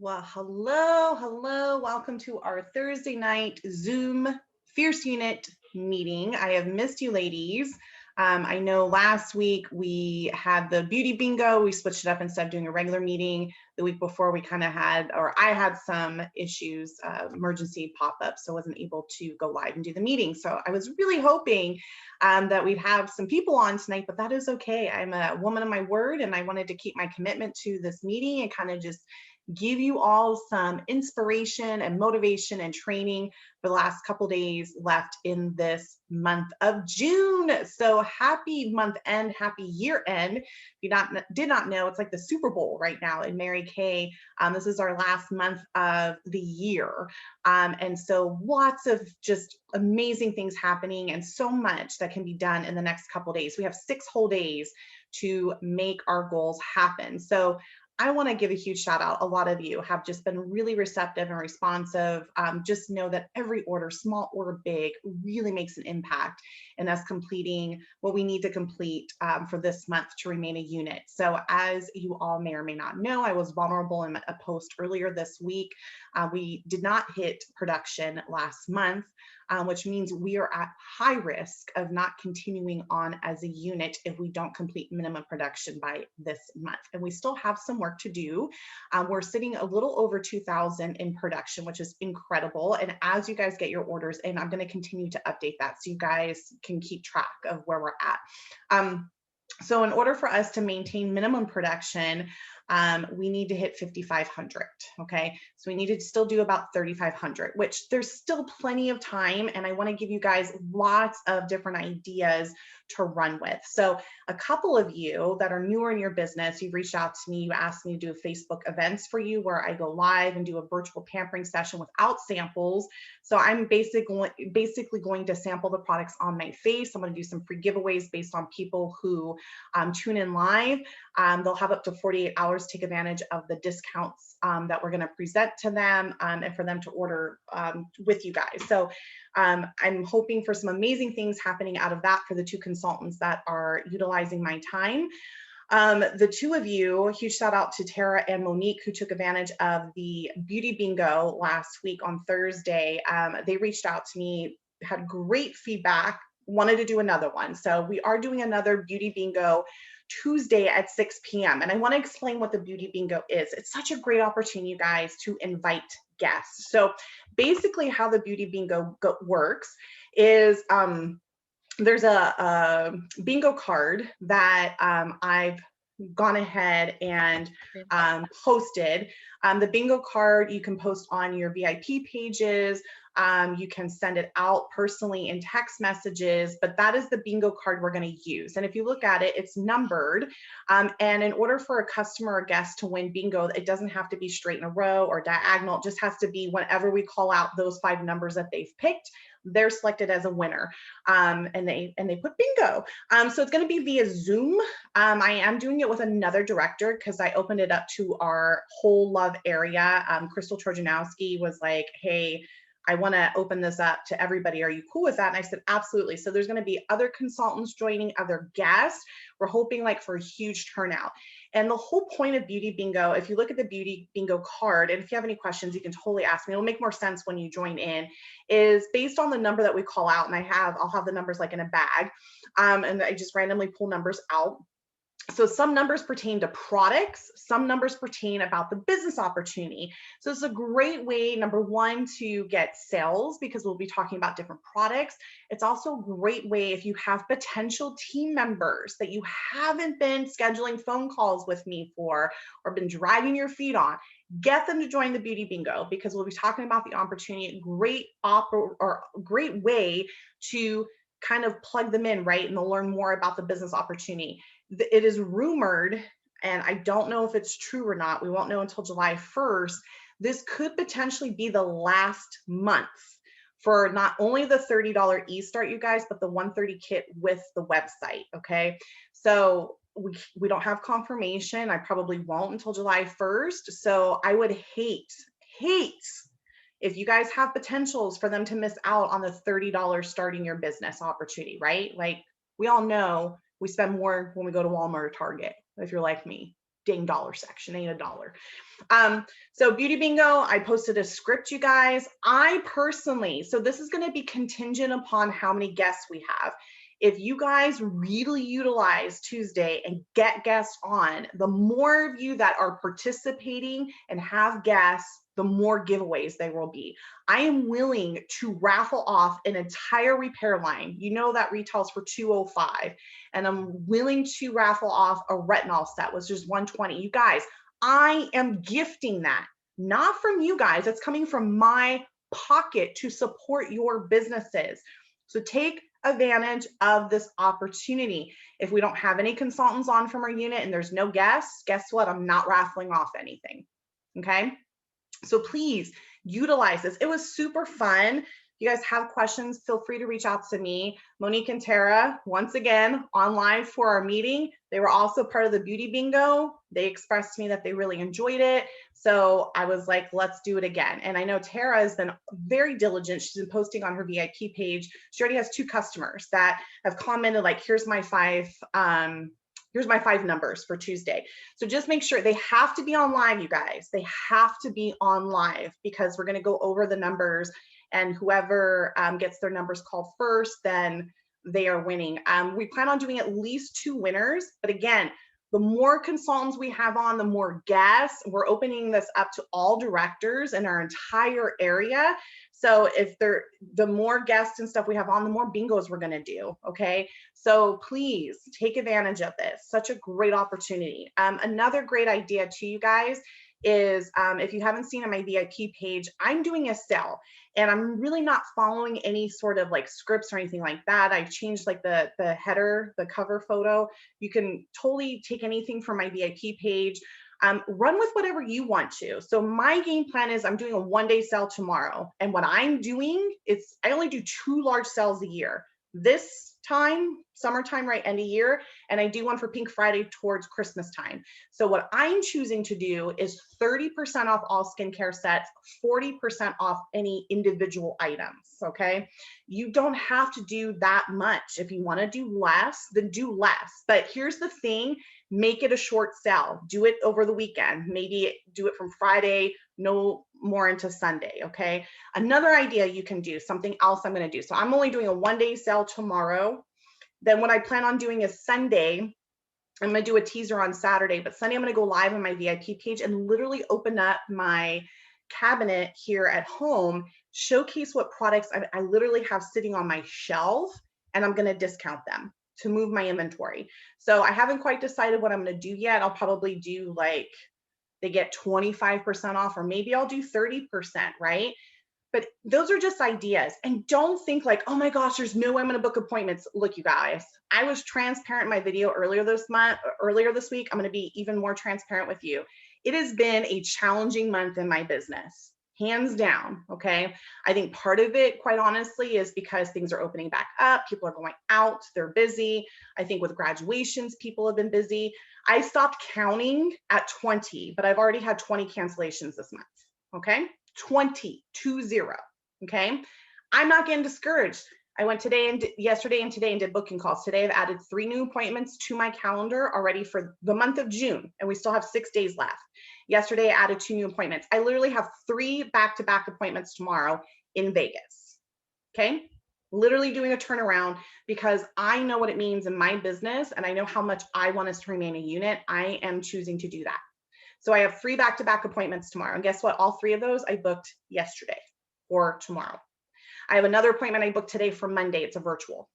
Well, hello. Welcome to our Thursday night Zoom Fierce Unit meeting. I have missed you ladies. I know last week we had the beauty bingo. We switched it up instead of doing a regular meeting. The week before we kind of had, or I had some issues, emergency pop-up, so I wasn't able to go live and do the meeting. So I was really hoping that we'd have some people on tonight, but that is okay. I'm a woman of my word, and I wanted to keep my commitment to this meeting and kind of just give you all some inspiration and motivation and training for the last couple days left in this month of June. So happy month end, happy year end. If you did not know, it's like the Super Bowl right now in Mary Kay. This is our last month of the year. And so lots of just amazing things happening and so much that can be done in the next couple days. We have 6 whole days to make our goals happen. So I want to give a huge shout out. A lot of you have just been really receptive and responsive. Just know that every order, small or big, really makes an impact in us completing what we need to complete for this month to remain a unit. So as you all may or may not know, I was vulnerable in a post earlier this week. We did not hit production last month, which means we are at high risk of not continuing on as a unit if we don't complete minimum production by this month. And we still have some work to do. We're sitting a little over 2,000 in production, which is incredible. And as you guys get your orders in, I'm going to continue to update that so you guys can keep track of where we're at. So in order for us to maintain minimum production, we need to hit 5,500, okay? So we need to still do about 3,500, which there's still plenty of time, and I wanna give you guys lots of different ideas to run with. So a couple of you that are newer in your business, you've reached out to me, you asked me to do Facebook events for you where I go live and do a virtual pampering session without samples. So I'm basically going to sample the products on my face. I'm gonna do some free giveaways based on people who tune in live. They'll have up to 48 hours to take advantage of the discounts that we're gonna present to them and for them to order with you guys. So I'm hoping for some amazing things happening out of that for the 2 consultants that are utilizing my time. The 2 of you, huge shout out to Tara and Monique, who took advantage of the beauty bingo last week on Thursday. They reached out to me, had great feedback, wanted to do another one. So we are doing another beauty bingo Tuesday at 6 p.m. And I want to explain what the beauty bingo is. It's such a great opportunity, you guys, to invite guests. So basically how the beauty bingo works is there's a bingo card that I've gone ahead and posted. The bingo card you can post on your VIP pages. You can send it out personally in text messages, but that is the bingo card we're going to use. And if you look at it, it's numbered. And in order for a customer or guest to win bingo, it doesn't have to be straight in a row or diagonal. It just has to be whenever we call out those 5 numbers that they've picked, they're selected as a winner. And they put bingo. So it's going to be via Zoom. I am doing it with another director because I opened it up to our whole love area. Crystal Trojanowski was like, hey, I want to open this up to everybody. Are you cool with that? And I said, absolutely. So there's going to be other consultants joining, other guests. We're hoping like for a huge turnout. And the whole point of Beauty Bingo, if you look at the Beauty Bingo card, and if you have any questions, you can totally ask me. It'll make more sense when you join in, is based on the number that we call out. And I'll have the numbers like in a bag. And I just randomly pull numbers out. So some numbers pertain to products, some numbers pertain about the business opportunity. So it's a great way, number one, to get sales because we'll be talking about different products. It's also a great way if you have potential team members that you haven't been scheduling phone calls with me for or been dragging your feet on, get them to join the Beauty Bingo because we'll be talking about the opportunity, great way to kind of plug them in, right? And they'll learn more about the business opportunity. It is rumored, and I don't know if it's true or not, we won't know until July 1st, this could potentially be the last month for not only the $30 e-start, you guys, but the 130 kit with the website, okay? So we don't have confirmation. I probably won't until July 1st. So I would hate if you guys have potentials for them to miss out on the $30 starting your business opportunity, right? Like we all know we spend more when we go to Walmart or Target, if you're like me. dang dollar section, ain't a dollar. So Beauty Bingo, I posted a script, you guys. I personally, so this is going to be contingent upon how many guests we have. If you guys really utilize Tuesday and get guests on, the more of you that are participating and have guests, the more giveaways there will be. I am willing to raffle off an entire repair line. You know that retails for $205, and I'm willing to raffle off a retinol set, which is $120. You guys, I am gifting that, not from you guys. It's coming from my pocket to support your businesses. So take advantage of this opportunity. If we don't have any consultants on from our unit and there's no guests, guess what? I'm not raffling off anything. Okay. So please utilize this. It was super fun. If you guys have questions, feel free to reach out to me. Monique and Tara, once again, online for our meeting. They were also part of the Beauty Bingo. They expressed to me that they really enjoyed it. So I was like, let's do it again. And I know Tara has been very diligent. She's been posting on her VIP page. She already has 2 customers that have commented like, here's my 5 numbers for Tuesday. So just make sure they have to be on live, you guys. They have to be on live because we're going to go over the numbers, and whoever gets their numbers called first, then they are winning. We plan on doing at least 2 winners, but again, the more consultants we have on, the more guests. We're opening this up to all directors in our entire area. So if the more guests and stuff we have on, the more bingos we're going to do. Okay. So please take advantage of this. Such a great opportunity. Another great idea to you guys is if you haven't seen on my VIP page, I'm doing a sale, and I'm really not following any sort of like scripts or anything like that. I've changed like the header, the cover photo. You can totally take anything from my VIP page. Run with whatever you want to. So my game plan is I'm doing a 1-day sale tomorrow. And what I'm doing is I only do 2 large sales a year. This time, summertime, right, end of year, and I do one for Pink Friday towards Christmas time. So what I'm choosing to do is 30% off all skincare sets, 40% off any individual items, okay? You don't have to do that much. If you wanna do less, then do less. But here's the thing, make it a short sale. Do it over the weekend. Maybe do it from Friday, no more into Sunday, okay? Another idea you can do, something else I'm gonna do. So I'm only doing a 1-day sale tomorrow. Then what I plan on doing is Sunday, I'm gonna do a teaser on Saturday, but Sunday I'm gonna go live on my VIP page and literally open up my cabinet here at home, showcase what products I literally have sitting on my shelf, and I'm gonna discount them to move my inventory. So I haven't quite decided what I'm gonna do yet. I'll probably do like, they get 25% off, or maybe I'll do 30%, right? But those are just ideas. And don't think like, oh my gosh, there's no way I'm gonna book appointments. Look, you guys, I was transparent in my video earlier this week. I'm gonna be even more transparent with you. It has been a challenging month in my business, hands down, okay? I think part of it, quite honestly, is because things are opening back up. People are going out, they're busy. I think with graduations, people have been busy. I stopped counting at 20, but I've already had 20 cancellations this month, okay? 20, okay? I'm not getting discouraged. I went yesterday and today and did booking calls. Today I've added 3 new appointments to my calendar already for the month of June, and we still have 6 days left. Yesterday I added 2 new appointments. I literally have 3 back-to-back appointments tomorrow in Vegas, okay? Literally doing a turnaround because I know what it means in my business, and I know how much I want us to remain a unit. I am choosing to do that. So I have 3 back-to-back appointments tomorrow. And guess what? All 3 of those I booked yesterday or tomorrow. I have another appointment I booked today for Monday. It's a virtual.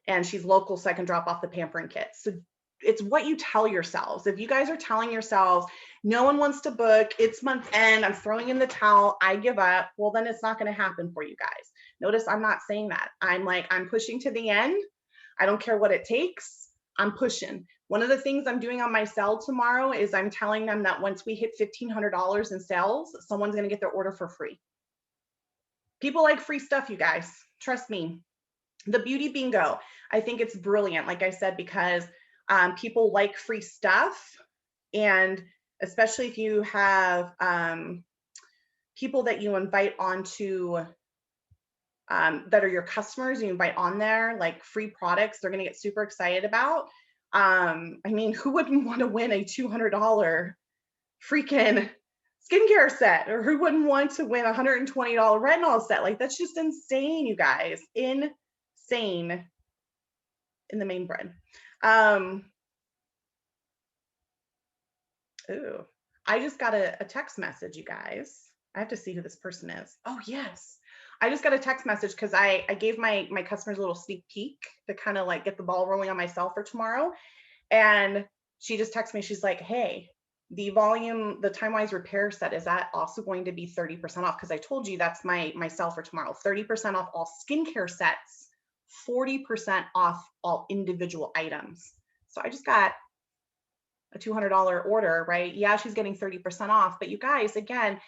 And she's local, so I can drop off the pampering kit. So it's what you tell yourselves. If you guys are telling yourselves, no one wants to book, it's month end, I'm throwing in the towel, I give up, well, then it's not going to happen for you guys. Notice I'm not saying that. I'm like, I'm pushing to the end. I don't care what it takes. I'm pushing. One of the things I'm doing on my sale tomorrow is I'm telling them that once we hit $1,500 in sales, someone's going to get their order for free. People like free stuff, you guys. Trust me. The Beauty Bingo, I think it's brilliant, like I said, because people like free stuff. And especially if you have people that you invite onto that are your customers, you invite on there like free products, they're going to get super excited about. I mean, who wouldn't want to win a $200 freaking skincare set, or who wouldn't want to win a $120 retinol set? Like, that's just insane, you guys. Insane in the main bread. Ooh, I just got a text message, you guys. I have to see who this person is. Oh, yes. I just got a text message because I gave my customers a little sneak peek to kind of like get the ball rolling on myself for tomorrow. And she just texted me. She's like, hey, the TimeWise repair set, is that also going to be 30% off? Because I told you that's my sell for tomorrow. 30% off all skincare sets, 40% off all individual items. So I just got a $200 order, right? Yeah, she's getting 30% off. But you guys, again,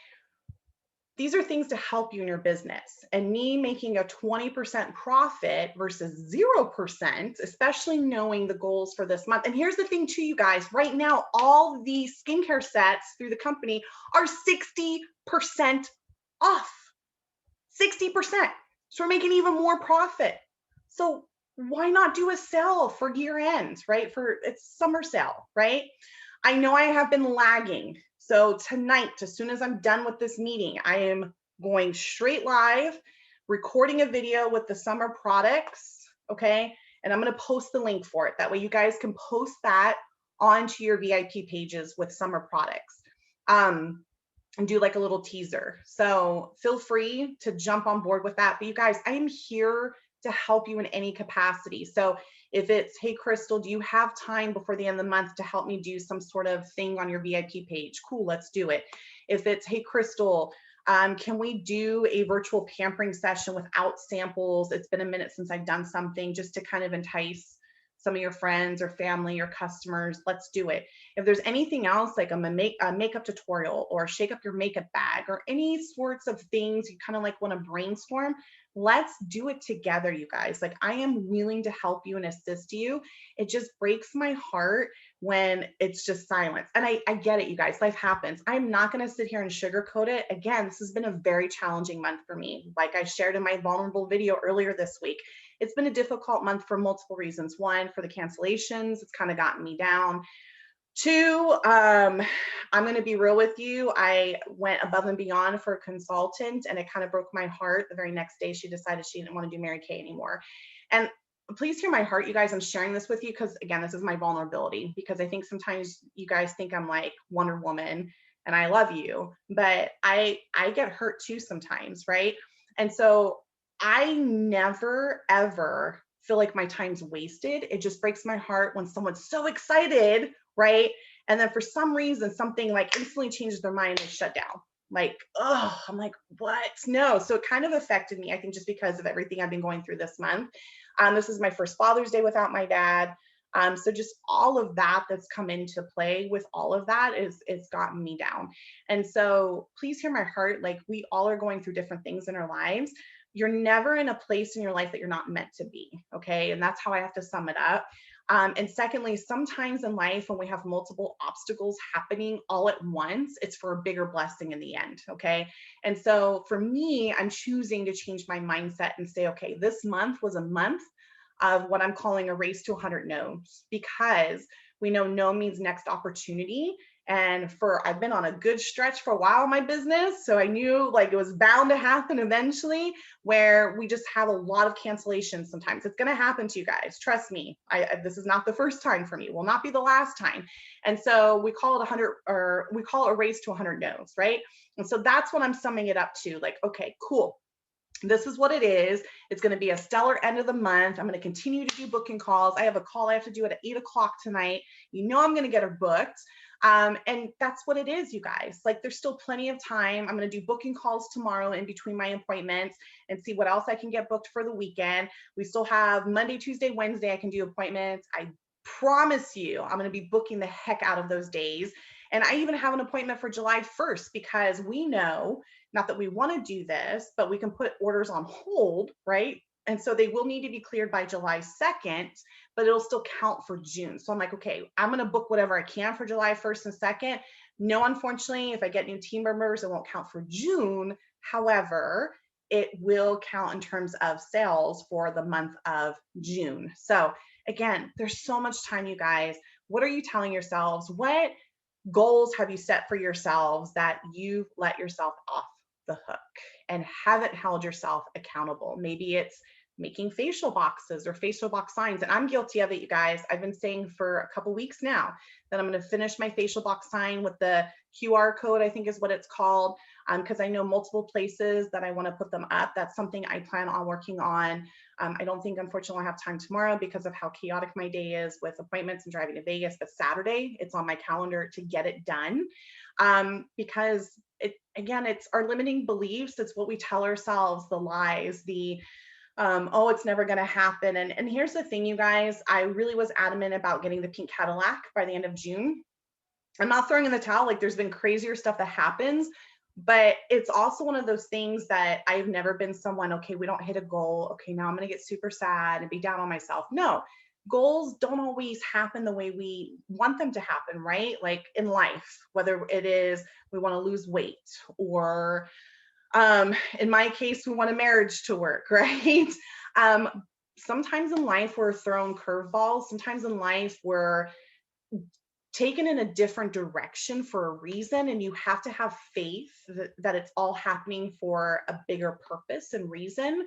these are things to help you in your business. And me making a 20% profit versus 0%, especially knowing the goals for this month. And here's the thing too, you guys, right now, all the skincare sets through the company are 60% off. 60%. So we're making even more profit. So why not do a sale for year end, right? It's summer sale, right? I know I have been lagging. So tonight, as soon as I'm done with this meeting, I am going straight live, recording a video with the summer products, okay? And I'm gonna post the link for it. That way you guys can post that onto your VIP pages with summer products. And do like a little teaser. So feel free to jump on board with that. But you guys, I am here to help you in any capacity. So if it's, hey, Crystal, do you have time before the end of the month to help me do some sort of thing on your VIP page? Cool, let's do it. If it's, hey, Crystal, can we do a virtual pampering session without samples? It's been a minute since I've done something, just to kind of entice some of your friends or family or customers. Let's do it. If there's anything else, like a makeup tutorial or shake up your makeup bag or any sorts of things you kind of like want to brainstorm, let's do it together, you guys. Like, I am willing to help you and assist you. It just breaks my heart when it's just silence. And I get it, you guys, life happens. I'm not going to sit here and sugarcoat it. Again, this has been a very challenging month for me. Like I shared in my vulnerable video earlier this week, it's been a difficult month for multiple reasons. One, for the cancellations, it's kind of gotten me down. Two, I'm going to be real with you. I went above and beyond for a consultant, and it kind of broke my heart. The very next day, she decided she didn't want to do Mary Kay anymore. And please hear my heart, you guys. I'm sharing this with you because, again, this is my vulnerability, because I think sometimes you guys think I'm like Wonder Woman and I love you, but I get hurt too sometimes, right? And so I never, ever feel like my time's wasted. It just breaks my heart when someone's so excited, right? And then for some reason, something like instantly changes their mind and shut down. Like, oh, I'm like, what? No. So it kind of affected me, I think, just because of everything I've been going through this month. This is my first Father's Day without my dad. So just all of that that's come into play with all of that is gotten me down. And so please hear my heart. Like, we all are going through different things in our lives. You're never in a place in your life that you're not meant to be. Okay. And that's how I have to sum it up. And secondly, sometimes in life, when we have multiple obstacles happening all at once, it's for a bigger blessing in the end. Okay. And so for me, I'm choosing to change my mindset and say, okay, this month was a month of what I'm calling a race to 100 no's, because we know no means next opportunity. And I've been on a good stretch for a while in my business. So I knew like it was bound to happen eventually, where we just have a lot of cancellations sometimes. It's going to happen to you guys. Trust me. This is not the first time for me. Will not be the last time. And so we call it 100, or we call it a race to 100 no's, right? And so that's what I'm summing it up to. Like, okay, cool. This is what it is. It's going to be a stellar end of the month. I'm going to continue to do booking calls. I have a call I have to do at 8 o'clock tonight. You know, I'm going to get her booked. And that's what it is, you guys. Like, there's still plenty of time. I'm going to do booking calls tomorrow in between my appointments and see what else I can get booked for the weekend. We still have Monday, Tuesday, Wednesday. I can do appointments. I promise you, I'm going to be booking the heck out of those days. And I even have an appointment for July 1st, because we know, not that we want to do this, but we can put orders on hold, right? And so they will need to be cleared by July 2nd, but it'll still count for June. So I'm like, okay, I'm going to book whatever I can for July 1st and 2nd. No, unfortunately, if I get new team members, it won't count for June. However, it will count in terms of sales for the month of June. So again, there's so much time, you guys. What are you telling yourselves? What goals have you set for yourselves that you've let yourself off the hook and haven't held yourself accountable? Maybe it's making facial boxes or facial box signs. And I'm guilty of it, you guys. I've been saying for a couple weeks now that I'm going to finish my facial box sign with the QR code, I think is what it's called, because I know multiple places that I want to put them up. That's something I plan on working on. I don't think, unfortunately, I have time tomorrow because of how chaotic my day is with appointments and driving to Vegas. But Saturday, it's on my calendar to get it done, because again, it's our limiting beliefs. It's what we tell ourselves, the lies, the oh, it's never going to happen. And here's the thing, you guys, I really was adamant about getting the pink Cadillac by the end of June. I'm not throwing in the towel. Like, there's been crazier stuff that happens, but it's also one of those things that I've never been someone, okay, we don't hit a goal. Okay, now I'm going to get super sad and be down on myself. No, goals don't always happen the way we want them to happen, right? Like in life, whether it is we want to lose weight, or in my case, we want a marriage to work, right? Sometimes in life we're thrown curveballs. Sometimes in life we're taken in a different direction for a reason, and you have to have faith that it's all happening for a bigger purpose and reason.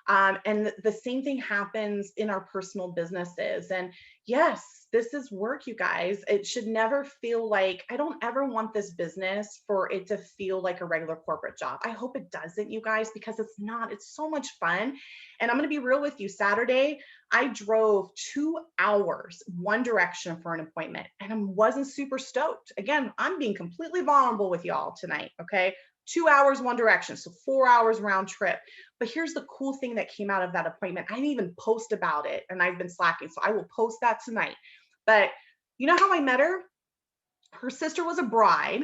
And the same thing happens in our personal businesses. And yes, this is work, you guys. It should never feel like, I don't ever want this business for it to feel like a regular corporate job. I hope it doesn't, you guys, because it's not. It's so much fun. And I'm going to be real with you. Saturday, I drove 2 hours one direction for an appointment, and I wasn't super stoked. Again, I'm being completely vulnerable with y'all tonight, okay? 2 hours one direction, so 4 hours round trip. But here's the cool thing that came out of that appointment. I didn't even post about it, and I've been slacking, so I will post that tonight. But you know how I met her? Her sister was a bride.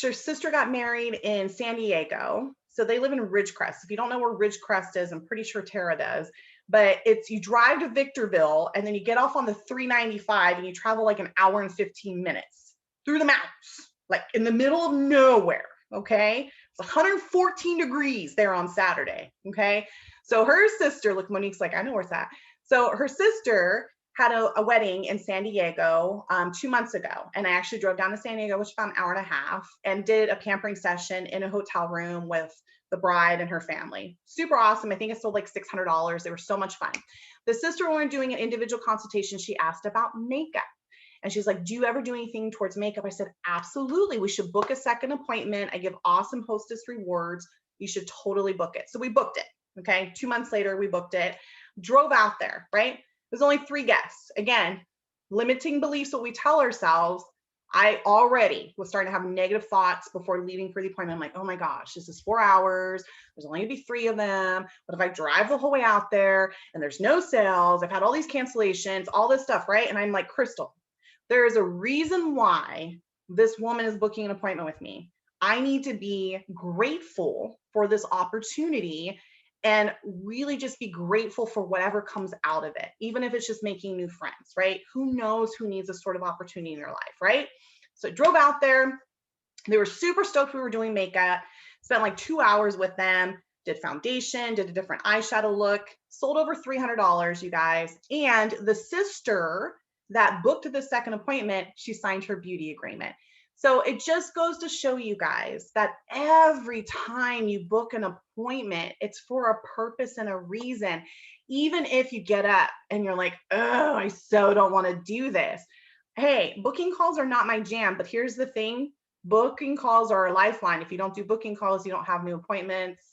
Her sister got married in San Diego. So they live in Ridgecrest. If you don't know where Ridgecrest is, I'm pretty sure Tara does. But it's, you drive to Victorville and then you get off on the 395 and you travel like an hour and 15 minutes through the mountains, like in the middle of nowhere. Okay. It's 114 degrees there on Saturday. Okay. So her sister, look, Monique's like, I know where it's at. So her sister had a wedding in San Diego 2 months ago. And I actually drove down to San Diego, which was about an hour and a half, and did a pampering session in a hotel room with the bride and her family. Super awesome. I think it sold like $600. They were so much fun. The sister, when we were doing an individual consultation, she asked about makeup. And she's like, do you ever do anything towards makeup? I said, absolutely. We should book a second appointment. I give awesome hostess rewards. You should totally book it. So we booked it. Okay. 2 months later, we booked it, drove out there, right? There's only 3 guests. Again, limiting beliefs, what we tell ourselves. I already was starting to have negative thoughts before leaving for the appointment. I'm like, oh my gosh, this is 4 hours. There's only gonna be 3 of them. But if I drive the whole way out there and there's no sales, I've had all these cancellations, all this stuff, right? And I'm like, Crystal, there is a reason why this woman is booking an appointment with me. I need to be grateful for this opportunity and really just be grateful for whatever comes out of it, even if it's just making new friends, right? Who knows who needs this sort of opportunity in their life, right? So I drove out there. They were super stoked we were doing makeup, spent like 2 hours with them, did foundation, did a different eyeshadow look, sold over $300, you guys. And the sister that booked the second appointment, she signed her beauty agreement. So it just goes to show you guys that every time you book an appointment, it's for a purpose and a reason. Even if you get up and you're like, oh, I so don't want to do this. Hey, booking calls are not my jam, but here's the thing. Booking calls are a lifeline. If you don't do booking calls, you don't have new appointments.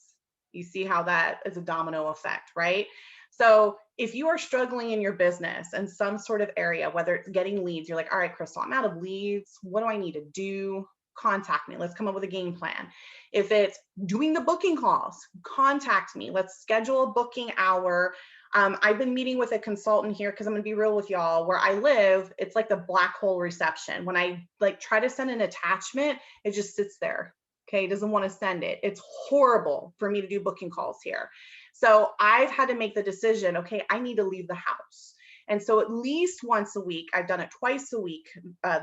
You see how that is a domino effect, right? So if you are struggling in your business in some sort of area, whether it's getting leads, you're like, all right, Crystal, I'm out of leads. What do I need to do? Contact me. Let's come up with a game plan. If it's doing the booking calls, contact me. Let's schedule a booking hour. I've been meeting with a consultant here because I'm going to be real with y'all. Where I live, it's like the black hole reception. When I like try to send an attachment, it just sits there. Okay, doesn't want to send it. It's horrible for me to do booking calls here. So I've had to make the decision, okay, I need to leave the house. And so at least once a week, I've done it twice a week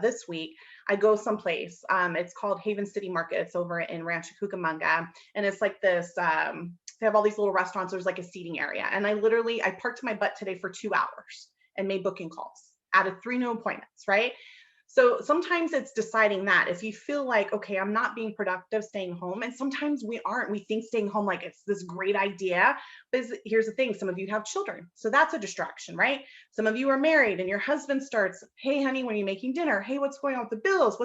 this week, I go someplace. It's called Haven City Market. It's over in Rancho Cucamonga. And it's like this They have all these little restaurants. There's like a seating area. And I parked my butt today for 2 hours and made booking calls, added 3 new appointments, right? So sometimes it's deciding that if you feel like, okay, I'm not being productive staying home, and sometimes we aren't. We think staying home like it's this great idea. But here's the thing, some of you have children, so that's a distraction, right? Some of you are married and your husband starts, hey honey, when are you making dinner? Hey, what's going on with the bills?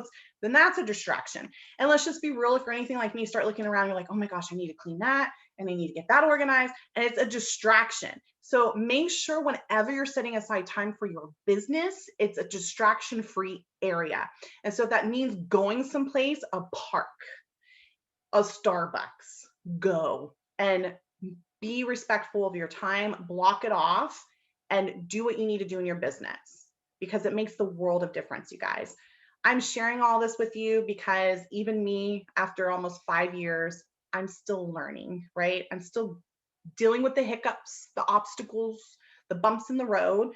Then that's a distraction. And let's just be real, if you're anything like me, start looking around, you're like, oh my gosh, I need to clean that and I need to get that organized, and it's a distraction. So make sure whenever you're setting aside time for your business, it's a distraction-free area. And so that means going someplace, a park, a Starbucks, go and be respectful of your time, block it off, and do what you need to do in your business, because it makes the world of difference, you guys. I'm sharing all this with you because even me, after almost 5 years, I'm still learning, right? I'm still dealing with the hiccups, the obstacles, the bumps in the road.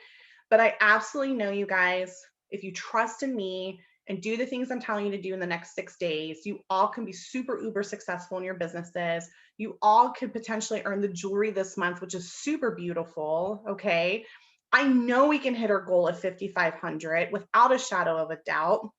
But I absolutely know, you guys, if you trust in me and do the things I'm telling you to do in the next 6 days, you all can be super uber successful in your businesses. You all could potentially earn the jewelry this month, which is super beautiful. Okay. I know we can hit our goal of 5,500 without a shadow of a doubt.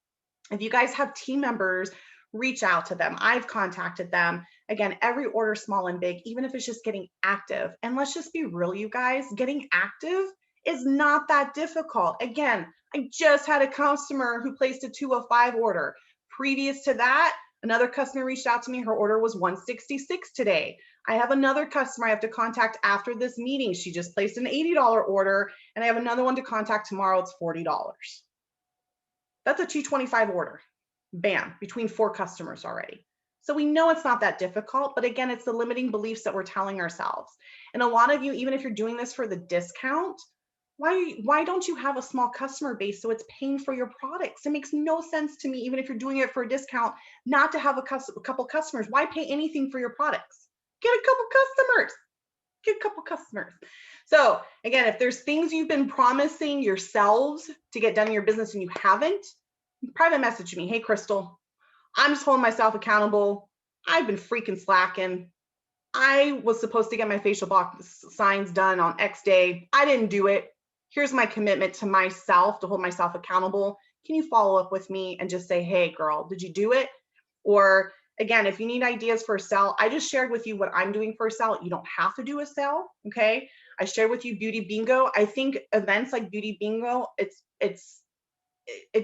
If you guys have team members, reach out to them. I've contacted them. Again, every order, small and big, even if it's just getting active. And let's just be real, you guys, getting active is not that difficult. Again, I just had a customer who placed a 205 order. Previous to that, another customer reached out to me. Her order was 166 today. I have another customer I have to contact after this meeting. She just placed an $80 order, and I have another one to contact tomorrow. It's $40. That's a 225 order. Bam, between 4 customers already. So we know it's not that difficult, but again, it's the limiting beliefs that we're telling ourselves. And a lot of you, even if you're doing this for the discount, why don't you have a small customer base so it's paying for your products? It makes no sense to me, even if you're doing it for a discount, not to have a couple customers. Why pay anything for your products? Get a couple customers. Get a couple customers. So again, if there's things you've been promising yourselves to get done in your business and you haven't, private message me. Hey, Crystal, I'm just holding myself accountable. I've been freaking slacking. I was supposed to get my facial box signs done on X day. I didn't do it. Here's my commitment to myself to hold myself accountable. Can you follow up with me and just say, hey, girl, did you do it? Or again, if you need ideas for a sale, I just shared with you what I'm doing for a sale. You don't have to do a sale, okay? I shared with you Beauty Bingo. I think events like Beauty Bingo, it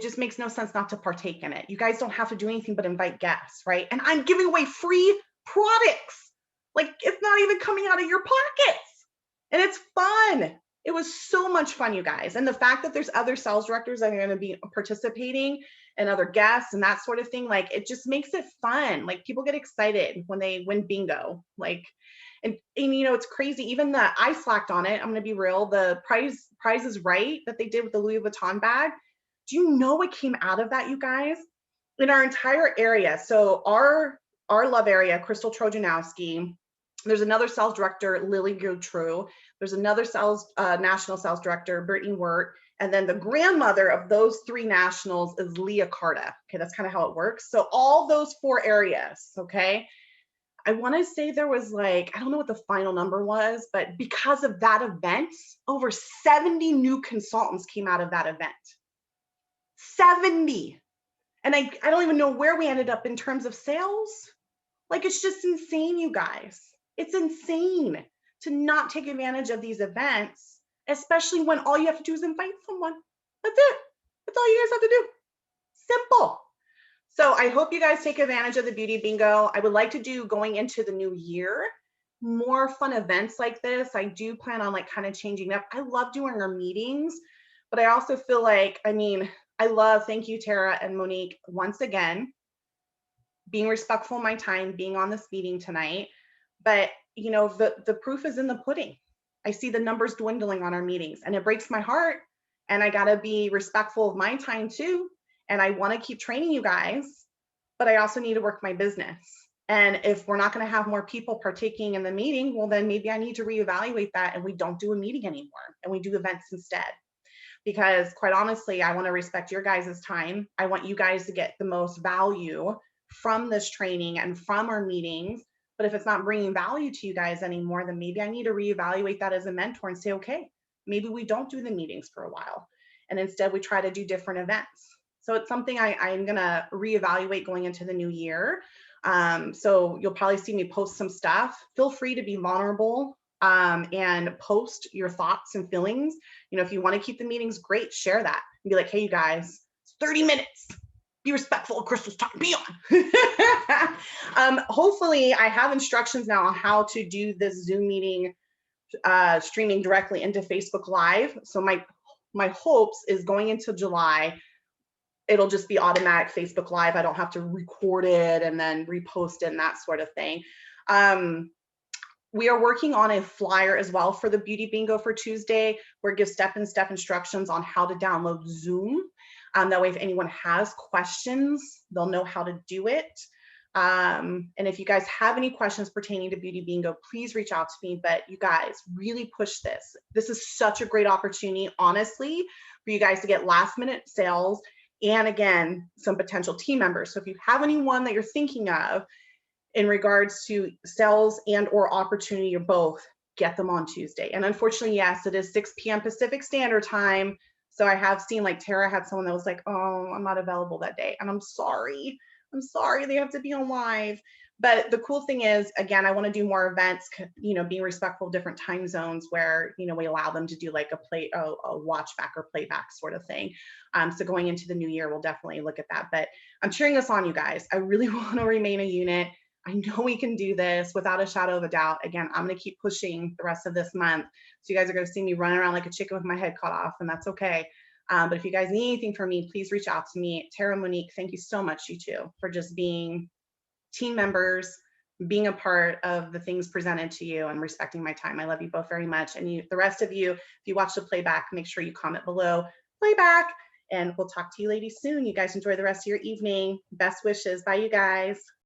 just makes no sense not to partake in it. You guys don't have to do anything but invite guests, right? And I'm giving away free products. Like, it's not even coming out of your pockets. And it's fun. It was so much fun, you guys. And the fact that there's other sales directors that are going to be participating and other guests and that sort of thing, like, it just makes it fun. Like, people get excited when they win bingo. Like, and you know, it's crazy. Even I slacked on it. I'm going to be real. The Price is Right that they did with the Louis Vuitton bag. Do you know what came out of that, you guys? In our entire area, so our love area, Crystal Trojanowski, there's another sales director, Lily Gautreau, there's another national sales director, Brittany Wirt, and then the grandmother of those 3 nationals is Leah Carta. Okay, that's kind of how it works. So all those 4 areas, okay? I want to say there was like, I don't know what the final number was, but because of that event, over 70 new consultants came out of that event. 70. And I don't even know where we ended up in terms of sales. Like, it's just insane, you guys. It's insane to not take advantage of these events, especially when all you have to do is invite someone. That's it. That's all you guys have to do. Simple. So I hope you guys take advantage of the Beauty Bingo. I would like to do, going into the new year, more fun events like this. I do plan on like kind of changing up. I love doing our meetings, but I also feel like, thank you, Tara and Monique, once again, being respectful of my time, being on this meeting tonight. But you know, the proof is in the pudding. I see the numbers dwindling on our meetings and it breaks my heart. And I gotta be respectful of my time too. And I wanna keep training you guys, but I also need to work my business. And if we're not gonna have more people partaking in the meeting, well, then maybe I need to reevaluate that and we don't do a meeting anymore and we do events instead. Because quite honestly, I want to respect your guys' time. I want you guys to get the most value from this training and from our meetings. But if it's not bringing value to you guys anymore, then maybe I need to reevaluate that as a mentor and say, okay, maybe we don't do the meetings for a while. And instead we try to do different events. So it's something I'm going to reevaluate going into the new year. So you'll probably see me post some stuff. Feel free to be vulnerable and post your thoughts and feelings. You know, if you want to keep the meetings, great, share that and be like, hey, you guys, it's 30 minutes. Be respectful of Crystal's time. Be on. Hopefully, I have instructions now on how to do this Zoom meeting streaming directly into Facebook Live. So my hopes is going into July, it'll just be automatic Facebook Live. I don't have to record it and then repost it and that sort of thing. We are working on a flyer as well for the Beauty Bingo for Tuesday, where it gives step-in-step instructions on how to download Zoom. That way, if anyone has questions, they'll know how to do it. And if you guys have any questions pertaining to Beauty Bingo, please reach out to me. But you guys really push this. This is such a great opportunity, honestly, for you guys to get last-minute sales and, again, some potential team members. So if you have anyone that you're thinking of in regards to sales and or opportunity or both, get them on Tuesday. And unfortunately, yes, it is 6 p.m. Pacific Standard Time. So I have seen, like, Tara had someone that was like, oh, I'm not available that day. And I'm sorry, they have to be on live. But the cool thing is, again, I want to do more events, you know, being respectful of different time zones where, you know, we allow them to do like a watch back or playback sort of thing. So going into the new year, we'll definitely look at that. But I'm cheering us on, you guys. I really want to remain a unit. I know we can do this without a shadow of a doubt. Again, I'm going to keep pushing the rest of this month. So you guys are going to see me running around like a chicken with my head cut off, and that's okay. But if you guys need anything from me, please reach out to me. Tara, Monique, thank you so much, you two, for just being team members, being a part of the things presented to you and respecting my time. I love you both very much. And the rest of you, if you watch the playback, make sure you comment below, playback, and we'll talk to you ladies soon. You guys enjoy the rest of your evening. Best wishes. Bye, you guys.